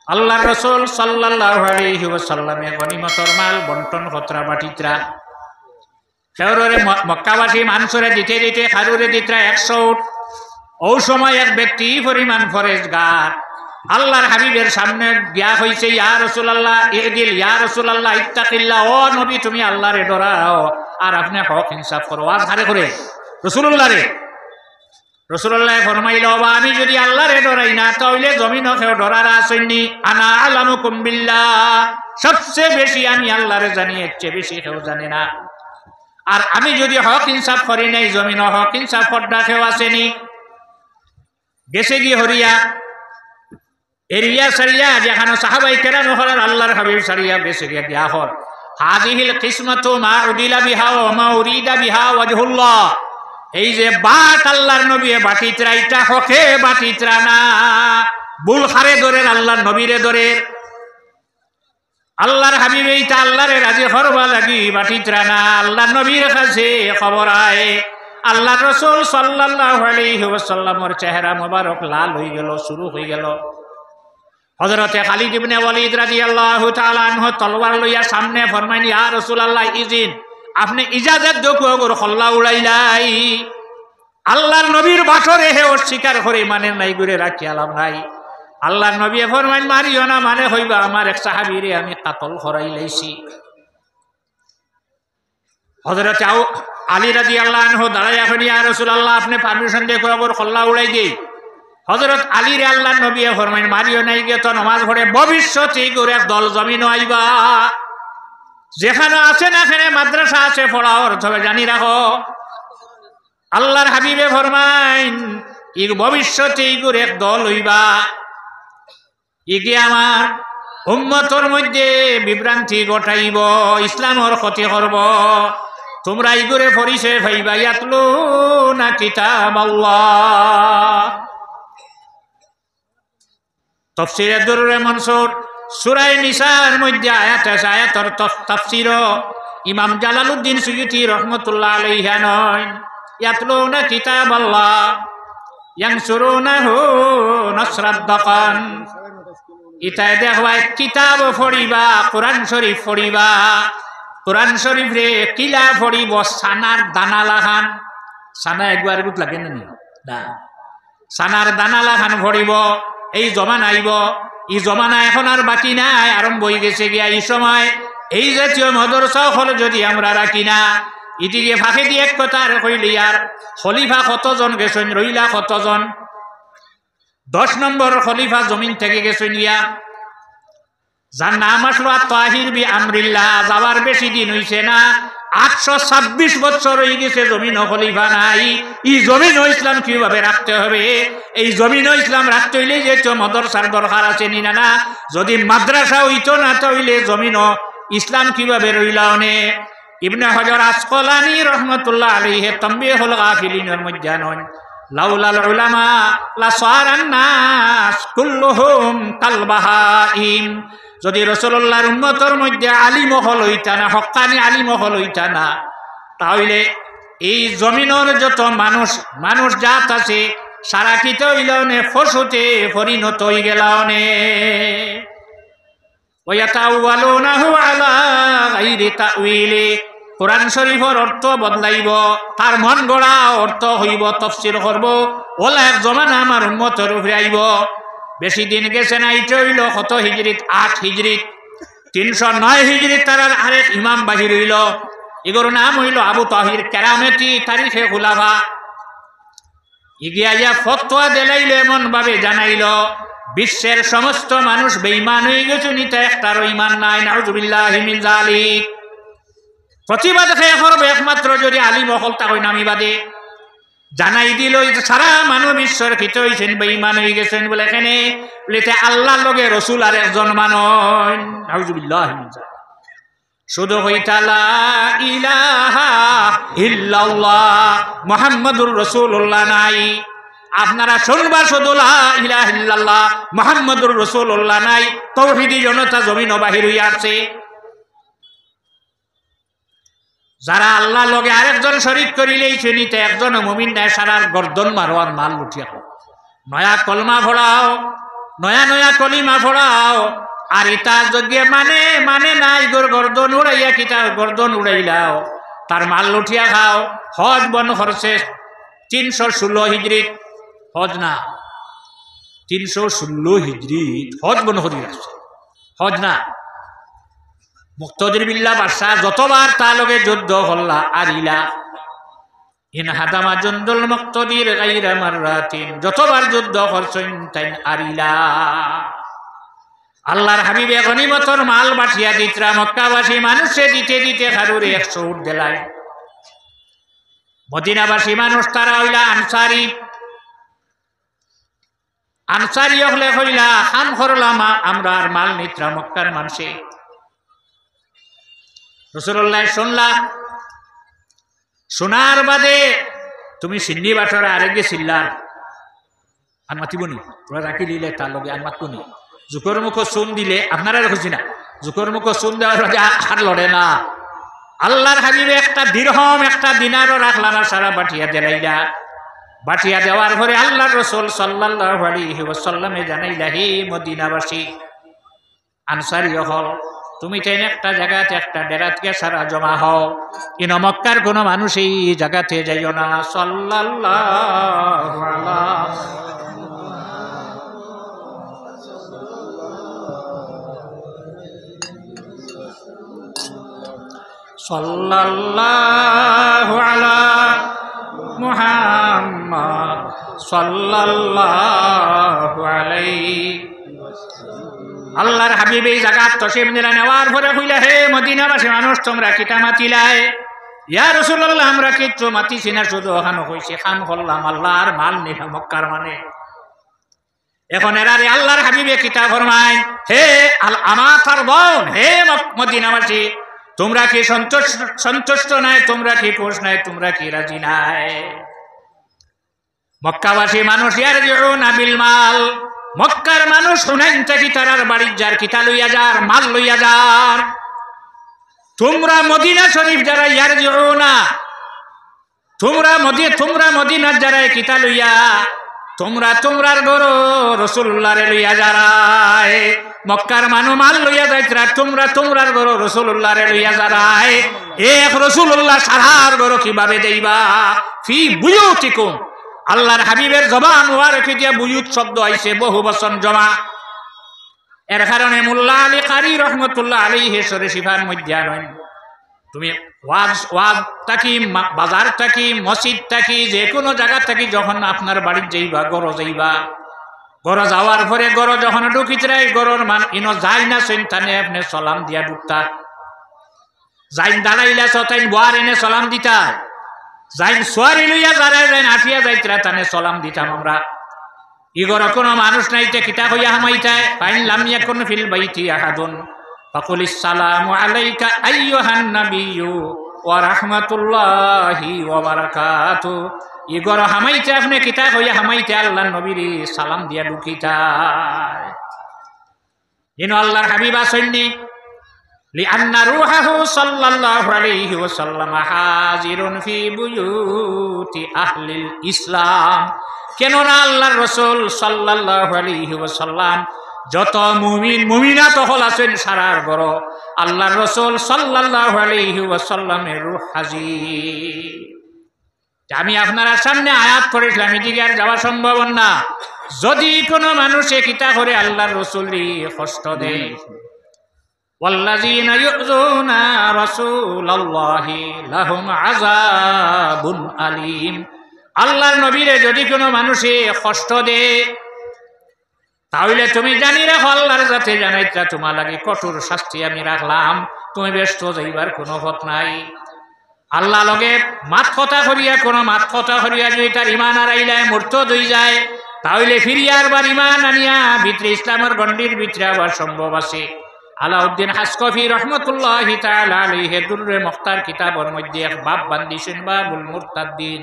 আল্লাহ রসুল সাল্লাল্লাহু আলাইহি ওয়াসাল্লামে গনিমতর মাল বন্টন খতরা বাটিত্রা সেওরে মক্কাবাসী মানুষরে দিতে দিতে খারুরে দিত্রা 100 উট। ও সময় এক ব্যক্তি পরিমাণ ফরেজগার আল্লাহর হাবিবের সামনে গিয়া হইছে, ইয়া রাসূলুল্লাহ ইদিল, ইয়া রাসূলুল্লাহ ইত্তাকিল্লাহ, ও নবী তুমি আল্লাহরে ডরাও আর আপনি হক ইনসাফ করো। আর ধারে করে রাসূলুল্লাহ রে রাসূলুল্লাহ ফরমাইল, বা আমি যদি আল্লাহরে ডরাই না তাহলে জমিনও কেউ ডরার আসেননি। আনা আলামুকুম বিল্লাহ, সবচেয়ে বেশি আমি আল্লাহরে জানি, এর চেয়ে বেশি কেউ জানে না। আর আমি যদি হক ইনসাফ করি নাই জমিনও হক ইনসাফ করডা কেউ আসেনি। গেছে গিয়ে হরিয়া এরিয়া সারিয়া যেখানে সাহাবাই কেরাম হলেন আল্লাহর হাবিব সারিয়া গেছে গিয়ে দিয়া হল হাযিহিল কিসমতু মা উদিলা বিহা ওয়া মা উরিদা বিহা ওয়াজহুল্লাহ। এই যে বাট আল্লাহর নবী বাটিত্রা, এটা হকে বাটিত্রা না, বুল খারে ধরেন আল্লাহর নবীরে ধরেন আল্লাহর হাবিব, এইটা আল্লাহরে রাজি করবা লাগি বাটিত্রা না। আল্লাহর নবীর কাছে খবর আয় আল্লাহর রাসূল সাল্লাল্লাহু আলাইহি ওয়াসাল্লামের চেহারা মোবারক লাল হয়ে গেল, শুরু হয়ে গেল। হযরতে খালিদ ইবনে ওয়ালিদ রাদিয়াল্লাহু তাআলা আনহু তলোয়ার লইয়া সামনে ফরমাইন, ইয়া রাসূলুল্লাহ ইজিন, আপনি ইজাজত দেখো ওর খল্লা উড়াইলাই। আল্লাহর নবীর বাসরে হে অস্বীকার করে মানে নাই ঘুরে রাখি আলাম নাই। আল্লাহর নবী ফরমাইন, মারিও না, মানে হইবা আমার এক সাহাবীরে আমি কাতল করাই লাইছি। হযরতে আলী রাদিয়াল্লাহু আনহু দাঁড়াইয়া কইলেন, ইয়া রাসূলুল্লাহ আপনি পারমিশন দেখো ওর খল্লা উড়াই দেই। হযরত আলীর আল্লাহর নবী ফরমাইন, মারিও নাই গিয়ে তো নামাজ পড়ে ভবিষ্যতে করে এক দল জমিন আইবা, যেখানে আছে না এখানে মাদ্রাসা আছে পড়াও, তবে জানি রাখো আল্লাহর হাবিবে ফরমাইন ইর ভবিষ্যতে ইগুর এক দল হইবা, ইগে আমার উম্মতর মধ্যে বিভ্রান্তি ঘটাইব, ইসলামের ক্ষতি করব। তোমরা ইগুরে পরিচয় পাইবা ইয়াতলুনা কিতাবাল্লাহ। তাফসীরে দুররে মনসুর সূরা নিসার মধ্যে আয়াত আছে, আয়াতের তাফসীর ইমাম জালালউদ্দিন সুয়ুতী রাহমাতুল্লাহ আলাইহি নয়, ইয়াতলুনা কিতাবাল্লাহ ইয়ানসুরুনাহু নাসরাদ্দাকান। ইতায় দেখবা কিতাব পড়িবা, কোরআন শরীফ পড়িবা, কোরআন শরীফ রে কিলা পড়িব সানার দানা লাখান, সানা একবার গুট লাগে না, সানার দানা লাখান পড়িব। এই জমানা আইব, এই জমানা এখন আর বাকি নাই, আরম্ভ হয়ে গেছে গিয়া। এই সময় এই জাতীয় মাদ্রাসা হল যদি আমরা রাখি না, ইদিকে ফাঁকে দিয়ে এক কথা আর কইলি আর খলিফা কতজন গেছেন, রইলা কতজন? 10 নম্বর খলিফা জমিন থেকে গেছেন ইয়া, যার নাম আসলো তাহির বি আমরিল্লাহ। যাওয়ার বেশি দিন হইছে না, 826 বছর হয়ে গেছে, জমিন খলিফা নাই। এই জমিন ইসলাম কিভাবে রাখতে হবে? এই জমিন ইসলাম রাখতে হইলে যে মাদ্রাসার দরকার আছে নি না? যদি মাদ্রাসা হইতো না তাহলে জমিন ইসলাম কিভাবে রইলা? অনে ইবনে হজর আসকলানী রহমতুল্লাহ আলাইহি তানবীহুল গাফিলিনের মধ্যে নন, লাউলাল উলামা লাসারান নাস কুল্লুহুম কাল বাহাইম। যদি রাসূলুল্লাহর উম্মতের মধ্যে আলিম হল হইতা না, হক্কানি আলিম হল হইতা না, তাহলে এই জমিনের যত মানুষ জাত আছে সারা কিতে হইল নে ফসুতে পরিণত হয়ে গেল। নে ওয়ায়াতাওয়ালুনাহু আলা গায়রি তাউইলি, কোরআন শরীফের অর্থ বদলাইব, তার মন গড়া অর্থ হইব, তাফসীর করব। ওলা এক জমানা আমার উম্মতের উপরে আইব। বেশি দিন গেছে না, এটা হইল কত হিজরিত? 8 হিজরিত। 309 হিজরিত তার আরেক ইমাম বাহির হইল, এগুলোর নাম হইল আবু তাহির কেরামতি তারিখে খুলাফা। ইগিয়া ফতোয়া দিলাইল, এমন ভাবে জানাইল বিশ্বের সমস্ত মানুষ বেঈমান হয়ে গেছে, নিতে একটারও ঈমান নাই। নাউযুবিল্লাহি মিন যালিক। প্রতিবাদ খেয়ে করবে একমাত্র যদি আলিম হল তাই নামিবাদে জানাই দিল সারা মানব ঈশ্বর খিত হয়েছেন, বেঈমান হয়ে গেছেন বলে এখানে বলিতে আল্লাহর লগে রসুল আর একজন মানন। নাউযুবিল্লাহি মিন যালিক। শুধু হইতা লা ইলাহা ইল্লাল্লাহ মুহাম্মাদুর রাসূলুল্লাহ নাই। আপনারা শুনবা শুধু লা ইলাহা ইল্লাল্লাহ মুহাম্মাদুর রাসূলুল্লাহ নাই, তাওহীদি জনতা জমিন বাহির হইয়া আছে। যারা আল্লাহ লগে আরেকজন শরীক করিলেই শুনিতে একজন মুমিন নাই, সারার গর্দন মারো আর মাল লুটিয়া নয়া কলমা ভরাও, নয়া নয়া কলিমা পড়াও আর ইতার যজ্ঞে মানে মানে নাই গর্দন উড়াইয়া কিতা গর্দন উড়াইলাও তার মাল লুঠিয়া খাও হজ বন খরচে 316 হিজরিত হজ না 316 হিজরিত হজ বন করি রাখছে হজ না মুক্তদির বিল্লাহ বাদশাহ যতবার তার লগে যুদ্ধ হল্লা আর ইলা ইন হাদামা জন্দুল মুক্তদির গায়রা মাররাতিন যতবার যুদ্ধ করছেন তাই আর ইলা আল্লাহর হাবিবে গনিমতর মাল বাঠিয়া দিতরা মক্কাবাসী মানুষে দিতে দিতে খারুরে 100 উট দিলায় মদিনাবাসী মানুষ তারা হইলা আনসারি আনসারি হলে হইলা খান করলাম আমরা আর মাল নিত্রা মক্কার মানুষে রাসূলুল্লাহ শুনলা শোনার বাদে তুমি সিন্নি বাটরা আরে গেছিলা আর মাতিবনি তোরা রাখি দিলে তার লগে আর মাতবনি জুকর মুখ শুন দিলে আপনারা রাখছি না জুকর মুখ শুন দেওয়ার রাজা আর লড়ে না আল্লাহর হাবিবে একটা দিরহম একটা দিনারও রাখলা না সারা বাটিয়া দেলাইলা বাটিয়া দেওয়ার পরে আল্লাহর রাসূল সাল্লাল্লাহু আলাইহি ওয়াসাল্লামে জানাইলা হে মদিনাবাসী আনসারী হল তুমি তাই একটা জায়গাতে একটা ডেরাতকে সারা জমা হও ইন মক্কার কোনো মানুষ এই জায়গাতে যাইও না সাল্লাল্লাহু আলাইহি সাল্লাল্লাহু আলা মুহাম্মদ সাল্লাল্লাহু আলাইহি আল্লাহর হাবিব এই জায়গা তশরিফ নিলেন নেওয়ার পরে কইলা হে মদিনাবাসী মানুষ তোমরা কিতা মাতিলাই ইয়া রাসূলুল্লাহ আমরা কিচ্ছু মাতিছি না শুধু ওখানে কইছি খান করলাম আল্লাহর মাল নিলা মক্কার মানে এখন এরারে আল্লাহর হাবিবে কিতা ফরমায় হে আমাতার বোন হে মদিনাবাসী তোমরা কি সন্তুষ্ট নাই তোমরা কি খুশ নাই তোমরা কি রাজি নাই মক্কাবাসী মানুষ ইয়ারজিউনা বিল মাল মক্কার মানুষ শুনাইন থাকি তারার বাড়ির যার কিতা লইয়া যার মাল লইয়া যার তোমরা মদিনা শরীফ যারা ইয়ারজিউনা তোমরা মদিনার যারা কিতা লইয়া তোমরার গরো রাসূলুল্লাহরে লইয়া যারায় মক্কার মানু মাল লইয়া যাইতরা তোমরার গরো রাসূলুল্লাহরে লইয়া যারায় এক রাসূলুল্লাহ সারার গরো কিভাবে দেইবা ফি বুয়ুতিকুম আল্লাহর হাবিবের জবান ওয়ারকে দিয়া বুয়ুত শব্দ আইছে বহু বচন জমা এর কারণে মোল্লা আলী কারি রহমতুল্লাহ আলাইহি শরীফার মধ্যে আনেন তুমি ওয়াজ থাকি বাজার থাকি মসজিদ থাকি যে কোনো জায়গা থাকি যখন আপনার বাড়ি যাইবা গরো যাইবা গরো যাওয়ার পরে গরো যখন ঢুকিতরাই গরোর মান ইনো যাই না চিন্তানে আপনি সালাম দিয়া ঢুকতা যাইন দাঁড়াইলা তাইন বোয়ার এনে সালাম দিতা যাইন সোয়ারি লইয়া যারাই যাইন আঠিয়া যাইতরা তানে সালাম দিতাম আমরা ইগর কোনো মানুষ নাইতে কিতা হইয়া হামাইতায় ফাইন লাম ইয়াকুন ফিল বাইতি আহাদুন ফাকুল আসসালামু আলাইকা আইয়ুহান নাবিয়্যু ওয়া রাহমাতুল্লাহি ওয়া বারাকাতু ইগর হামাইতে আপনি কিতা হইয়া হামাইতে আল্লাহর নবীর সালাম দিয়া ঢুকিতায় ইনো আল্লাহর হাবিব আসেননি লিআন্না রূহাহু সাল্লাল্লাহু আলাইহি ওয়াসাল্লাম হাজিরুন ফি বুয়ুতি আহলিল ইসলাম কেননা আল্লাহর রাসূল সাল্লাল্লাহু আলাইহি ওয়াসাল্লাম যত মুমিনাত হল আছেন সারার ঘর আল্লাহর রাসূল সাল্লাল্লাহু আলাইহি ওয়াসাল্লামের রূহ হাজির আমি আপনার সামনে আয়াত পড়েছিলাম এদিকে আর যাওয়া সম্ভব না যদি কোনো মানুষে কিতা করে আল্লাহর রাসূলকে কষ্ট দেয় ওয়াল্লাযীনা ইউযুনা রাসূলাল্লাহি লাহুম আযাবুন আলীম আল্লাহর নবীরে যদি কোনো মানুষে কষ্ট দেয় তাহলে তুমি জানি রাখো আল্লাহর যাতে জানাইতা তোমার লাগে কঠোর শাস্তি আমি রাখলাম তুমি ব্যস্ত যাইবার কোনো পথ নাই আল্লাহ লগে মাত কথা করিয়া যদি তার ইমান হারাইলায় মুরতাদ হয়ে যায় তাহলে ফিরিয়ার বার ইমান আনিয়া ভিতরে ইসলামের গণ্ডির ভিতরে আবার সম্ভব আছে আলাউদ্দিন হাসকফি রহমতুল্লাহি তাআলা আলাইহি দুররে মুখতার কিতাবের মধ্যে এক বাব বান্দিছেন বাবুল মুরতাদ্দিন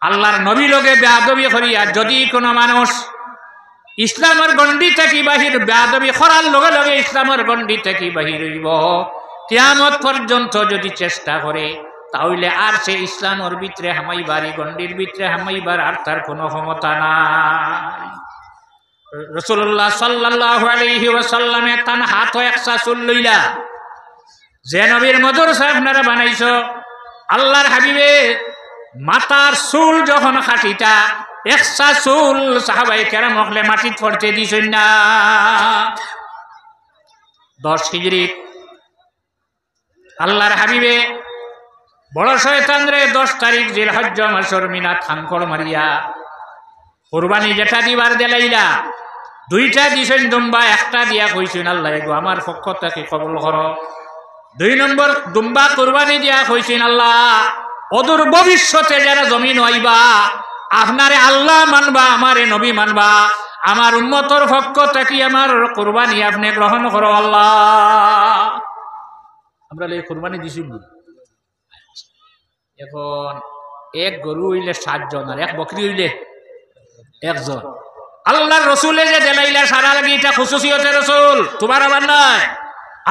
আল্লাহর নবী লগে বেয়াদবি করিয়া যদি কোনো মানুষ ইসলামের গণ্ডি থেকে বাহির বেয়াদবি করার লগে লগে ইসলামের গণ্ডি থেকে বাহির হইব কিয়ামত পর্যন্ত যদি চেষ্টা করে তাহলে আর সে ইসলামের ভিতরে হামাইবার গণ্ডির ভিতরে হামাইবার আর তার কোনো ক্ষমতা নাই রাসূলুল্লাহ সাল্লাল্লাহু আলাইহি ওয়াসাল্লামে তান হাত একসা চুল লইলা যে নবীর মদরসা আপনারা বানাইছো আল্লাহর হাবিবে মাতার চুল যখন খাটিটা একসা চুল সাহাবাই কেরাম হকলে মাটিত পড়তে দিছেন না 10 হিজরি আল্লাহর হাবিবে বড় শয়তান রে 10 তারিখ জিলহজ্জ মাসের মিনাত খাঙ্কর মারিয়া কুরবানি যেটা দিবার দেলাইলা 2টা দিছেন দুম্বা একটা দিয়া কইছেন আল্লাহ গো আমার পক্ষ থেকে কবুল করো 2 নম্বর দুম্বা কুরবানি দিয়া কইছেন আল্লাহ অদূর ভবিষ্যতে যারা জমিন হইবা আপনারে আল্লাহ মানবা আমারে নবী মানবা আমার উম্মতর পক্ষ থেকে আমার কুরবানি আপনি গ্রহণ করো আল্লাহ আমরা এই কুরবানি দিছি এখন এক গরু হইলে 7 জন আর এক বকরি হইলে 1 জন আল্লাহর রসুলে যে দেলাইলা সারা লাগি এটা খুশুসিয়তে রসুল তোমার আমার নয়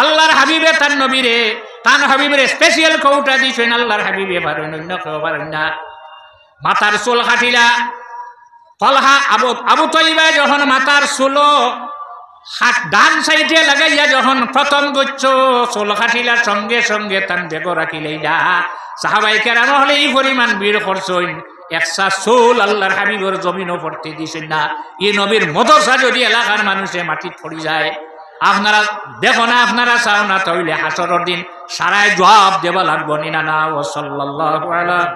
আল্লাহর হাবিবে তার নবীরে তান হাবিবের স্পেশাল কৌটা দিছেন আল্লাহর হাবিবে পারেন অন্য কেউ পারেন না মাথার চুল কাটিলা তলহা আবু তৈবা যখন মাথার চুল হাত ডান সাইডে লাগাইয়া যখন প্রথম গচ্ছ চুল কাটিলার সঙ্গে সঙ্গে তান বেগ রাখিলেই না সাহাবাই কেরাম হলে এই পরিমাণ বীর করছেন একসা চুল আল্লাহর হাবিবর জমিনও পড়তে দিছেন না এই নবীর মদরসা যদি এলাকার মানুষে মাটিত পড়ি যায় আপনারা দেখো না আপনারা চাও না তাইলে হাসরের দিন সারাই জবাব দেবা লাগবো না ও সাল্লাল্লাহু আলাইহি